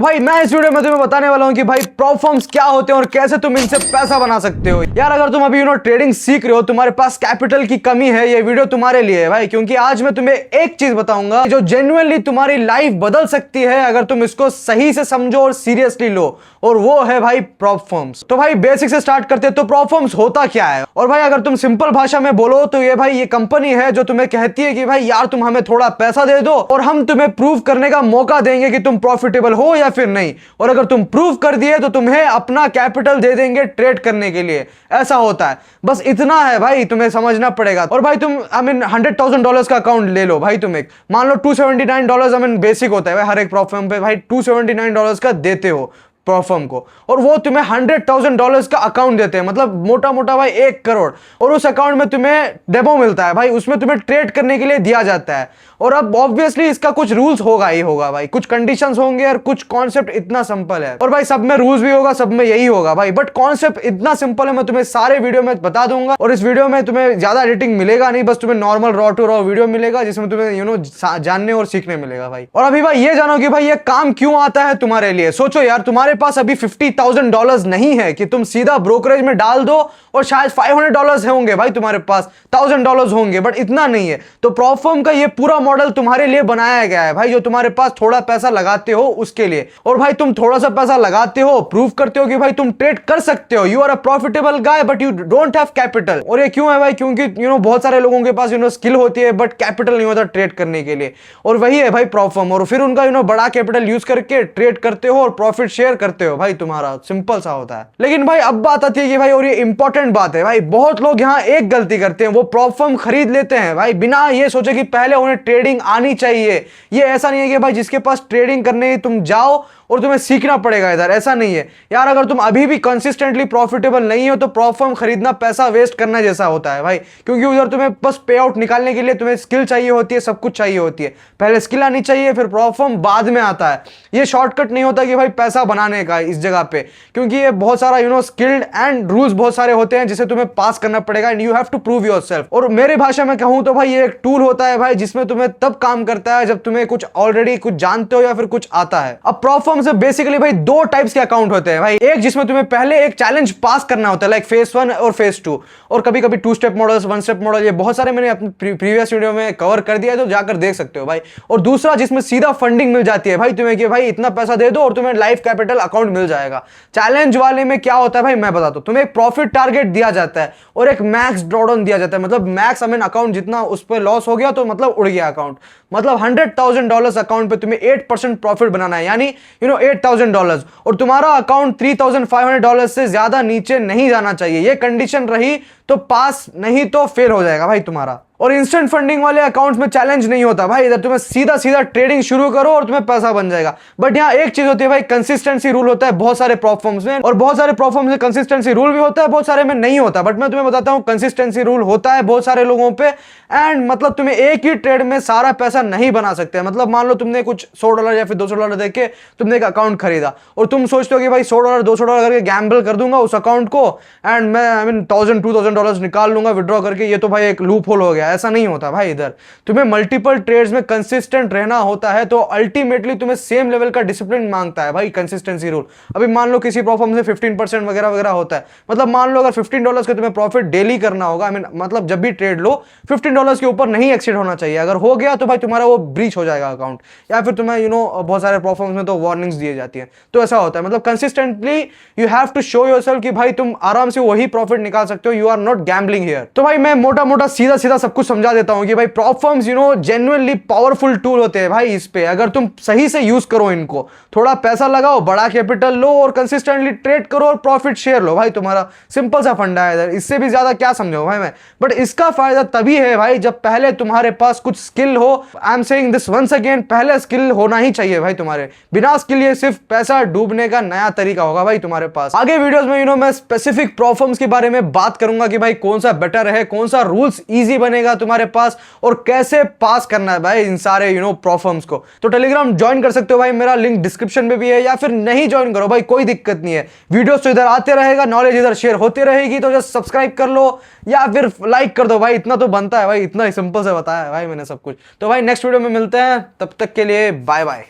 भाई मैं इस वीडियो में तुम्हें बताने वाला हूं कि भाई प्रॉप फर्म्स क्या होते हैं और कैसे तुम इनसे पैसा बना सकते हो। यार अगर तुम अभी ट्रेडिंग सीख रहे हो, तुम्हारे पास कैपिटल की कमी है, ये वीडियो तुम्हारे लिए है भाई, क्योंकि आज मैं तुम्हें एक चीज बताऊंगा जो जेन्युइनली तुम्हारी लाइफ बदल सकती है अगर तुम इसको सही से समझो और सीरियसली लो, और वो है भाई प्रॉप फर्म्स। तो भाई बेसिक से स्टार्ट करते हैं। तो प्रॉप फर्म्स होता क्या है? और भाई अगर तुम सिंपल भाषा में बोलो तो ये भाई ये कंपनी है जो तुम्हें कहती है कि भाई यार तुम हमें थोड़ा पैसा दे दो और हम तुम्हें प्रूव करने का मौका देंगे कि तुम प्रॉफिटेबल हो या फिर नहीं, और अगर तुम प्रूव कर दिए तो तुम्हें अपना कैपिटल दे देंगे ट्रेड करने के लिए। ऐसा होता है, बस इतना है भाई, तुम्हें समझना पड़ेगा। और भाई तुम $100,000 का अकाउंट ले लो भाई, तुम एक मान लो $279 बेसिक होता है भाई, हर एक प्रॉप फर्म पे भाई $279 का देते हो प्रॉप फर्म को, और वो तुम्हें $100,000 का अकाउंट देते हैं, मतलब मोटा मोटा भाई 1 करोड़। और उस अकाउंट में तुम्हें डेमो मिलता है भाई, उसमें तुम्हें ट्रेड करने के लिए दिया जाता है। और अब ऑब्वियसली इसका कुछ रूल्स होगा ही होगा भाई, कुछ कंडीशंस होंगे और कुछ कॉन्सेप्ट इतना सिंपल है। और भाई सब में रूल्स भी होगा, सब में यही होगा भाई, बट कॉन्सेप्ट इतना सिंपल है, मैं तुम्हें सारे वीडियो में बता दूंगा। और इस वीडियो में तुम्हें ज्यादा एडिटिंग मिलेगा नहीं, बस तुम्हें normal raw to raw video मिलेगा जिसमें तुम्हें जानने और सीखने मिलेगा भाई। और अभी भाई ये जानो कि भाई ये काम क्यों आता है तुम्हारे लिए। सोचो यार, तुम्हारे पास अभी $50,000 नहीं है कि तुम सीधा ब्रोकरेज में डाल दो और शायद $500 होंगे भाई, तुम्हारे पास $1,000 होंगे, बट इतना नहीं है। तो प्रॉप फर्म का ये पूरा मॉडल तुम्हारे लिए बनाया गया है भाई, जो तुम्हारे पास थोड़ा पैसा लगाते हो उसके लिए। और भाई तुम थोड़ा सा पैसा लगाते हो, प्रूव करते हो कि भाई तुम ट्रेड कर सकते हो, you are a profitable guy but you don't have capital. और ये क्यों है भाई? क्योंकि बहुत सारे लोगों के पास स्किल होती है बट कैपिटल नहीं होता ट्रेड करने के लिए, और वही है भाई प्रॉप फर्म। और फिर उनका बड़ा कैपिटल यूज करके ट्रेड करते हो और प्रॉफिट शेयर करते हो भाई, तुम्हारा सिंपल सा होता है। लेकिन भाई अब बात आती है कि भाई, और ये इंपॉर्टेंट बात है भाई, बहुत लोग यहाँ एक गलती करते हैं, वो प्रॉप फर्म खरीद लेते हैं भाई बिना ये सोचे कि पहले उन्हें ट्रेडिंग आनी चाहिए। ये ऐसा नहीं है कि भाई जिसके पास ट्रेडिंग करने तुम जाओ और तुम्हें सीखना पड़ेगा इधर, ऐसा नहीं है यार। अगर तुम अभी भी कंसिस्टेंटली प्रॉफिटेबल नहीं हो तो प्रॉप फर्म खरीदना पैसा वेस्ट करना जैसा होता है भाई, क्योंकि उधर तुम्हें बस पे आउट निकालने के लिए तुम्हें स्किल चाहिए होती है, सब कुछ चाहिए होती है। पहले स्किल आनी चाहिए, फिर प्रॉप फर्म बाद में आता है। ये शॉर्टकट नहीं होता कि भाई पैसा बनाने का इस जगह पे, क्योंकि ये बहुत सारा स्किल्ड एंड रूल्स बहुत सारे होते हैं जिसे तुम्हें पास करना पड़ेगा, and you have to prove yourself. और मेरे भाषा में कहूं तो भाई ये एक टूल होता है भाई, जिसमें तुम्हें तब काम करता है जब तुम्हें कुछ ऑलरेडी कुछ जानते हो या फिर कुछ आता है। अब प्रॉप फर्म से बेसिकली भाई 2 टाइप्स के अकाउंट होते हैं भाई, एक जिसमें तुम्हें पहले एक चैलेंज पास करना होता है, लाइक फेज 1 और फेज 2, और कभी कभी 2 स्टेप मॉडल्स, 1 स्टेप मॉडल, ये बहुत सारे मैंने अपने प्रीवियस वीडियो में कवर कर दिया है, तो जाकर देख सकते हो भाई। और दूसरा जिसमें सीधा फंडिंग मिल जाती है भाई तुम्हें कि भाई इतना पैसा दे दो और तुम्हें लाइफ कैपिटल अकाउंट मिल जाएगा। चैलेंज वाले में क्या होता है भाई मैं बताता हूं, तुम्हें एक प्रॉफिट टारगेट दिया जाता है और एक मैक्स ड्रॉडाउन दिया जाता है, मतलब मैक्स अकाउंट जितना उस पर लॉस हो गया तो मतलब उड़ गया अकाउंट, मतलब $100,000 अकाउंट पे तुम्हें 8% प्रॉफिट बनाना है, यानी $8,000, और तुम्हारा अकाउंट $3,500 से ज्यादा नीचे नहीं जाना चाहिए। ये कंडीशन रही तो पास, नहीं तो फेल हो जाएगा भाई तुम्हारा। और इंस्टेंट फंडिंग वाले अकाउंट्स में चैलेंज नहीं होता भाई, इधर तुम्हें सीधा सीधा ट्रेडिंग शुरू करो और तुम्हें पैसा बन जाएगा। बट यहाँ एक चीज होती है भाई, कंसिस्टेंसी रूल होता है बहुत सारे प्रॉप फर्म्स में, और बहुत सारे प्रॉप फर्म्स में कंसिस्टेंसी रूल भी होता है, बहुत सारे में नहीं होता। बट मैं तुम्हें बताता हूँ, कंसिस्टेंसी रूल होता है बहुत सारे लोगों पे, एंड मतलब तुम्हें एक ही ट्रेड में सारा पैसा नहीं बना सकते। मतलब मान लो तुमने कुछ $100 या फिर $200 देके तुमने एक अकाउंट खरीदा और तुम सोचते हो कि भाई $100 $200 करके गैम्बल कर दूंगा उस अकाउंट को, एंड मैं $1,000 $2,000 निकाल लूंगा विड्रॉ करके, ये तो भाई एक लूप होल हो गया। ऐसा नहीं होता भाई, इधर तुम्हें मल्टीपल ट्रेड्स में कंसिस्टेंट रहना होता है, तो अल्टीमेटली तुम्हें सेम लेवल का डिसिप्लिन मांगता है भाई कंसिस्टेंसी रूल। अभी मान लो किसी प्रॉप फर्म से 15% वगैरह वगैरह होता है, मतलब मान लो अगर $15 के तुम्हें प्रॉफिट डेली करना होगा, मतलब जब भी ट्रेड लो $15 के ऊपर नहीं एक्सीड होना चाहिए। अगर हो गया तो भाई तुम्हारा वो ब्रीच हो जाएगा अकाउंट, या फिर तुम्हें बहुत सारे प्रॉप फर्म्स में तो वार्निंग्स दी जाती है। तो ऐसा होता है, मतलब consistently you have to show yourself कि भाई तुम आराम से वही प्रॉफिट निकाल सकते हो, you are not gambling here. तो भाई मैं मोटा मोटा सीधा सीधा सब कुछ समझा देता हूं कि भाई prop firms genuinely powerful tool होते हैं भाई। इस पे अगर तुम सही से यूज करो इनको, थोड़ा पैसा लगाओ, बड़ा कैपिटल लो और कंसिस्टेंटली ट्रेड करो और प्रॉफिट शेयर लो भाई, तुम्हारा सिंपल सा फंडा है इधर। इससे भी ज्यादा क्या समझो भाई मैं, बट इसका फायदा तभी है भाई जब पहले तुम्हारे पास कुछ स्किल हो। I am saying this once again, पहले स्किल होना ही चाहिए भाई तुम्हारे, बिना स्किल ये सिर्फ पैसा डूबने का नया तरीका होगा भाई तुम्हारे पास। आगे वीडियोस में मैं स्पेसिफिक प्रॉप फर्म्स के बारे में बात करूंगा कि भाई कौन सा बेटर है, कौन सा रूल्स इजी बनेगा तुम्हारे पास, और कैसे पास करना है भाई इन सारे प्रॉप फर्म्स को। तो टेलीग्राम ज्वाइन कर सकते हो भाई, मेरा लिंक डिस्क्रिप्शन में भी है, या फिर नहीं ज्वाइन करो भाई, कोई दिक्कत नहीं है। वीडियोस तो इधर आते रहेगा, नॉलेज इधर शेयर होती रहेगी, तो जस्ट सब्सक्राइब कर लो या फिर लाइक कर दो भाई, इतना तो बनता है भाई, इतना ही सिंपल से बताया है भाई मैंने सब कुछ। तो भाई नेक्स्ट वीडियो में मिलते हैं, तब तक के लिए बाय बाय।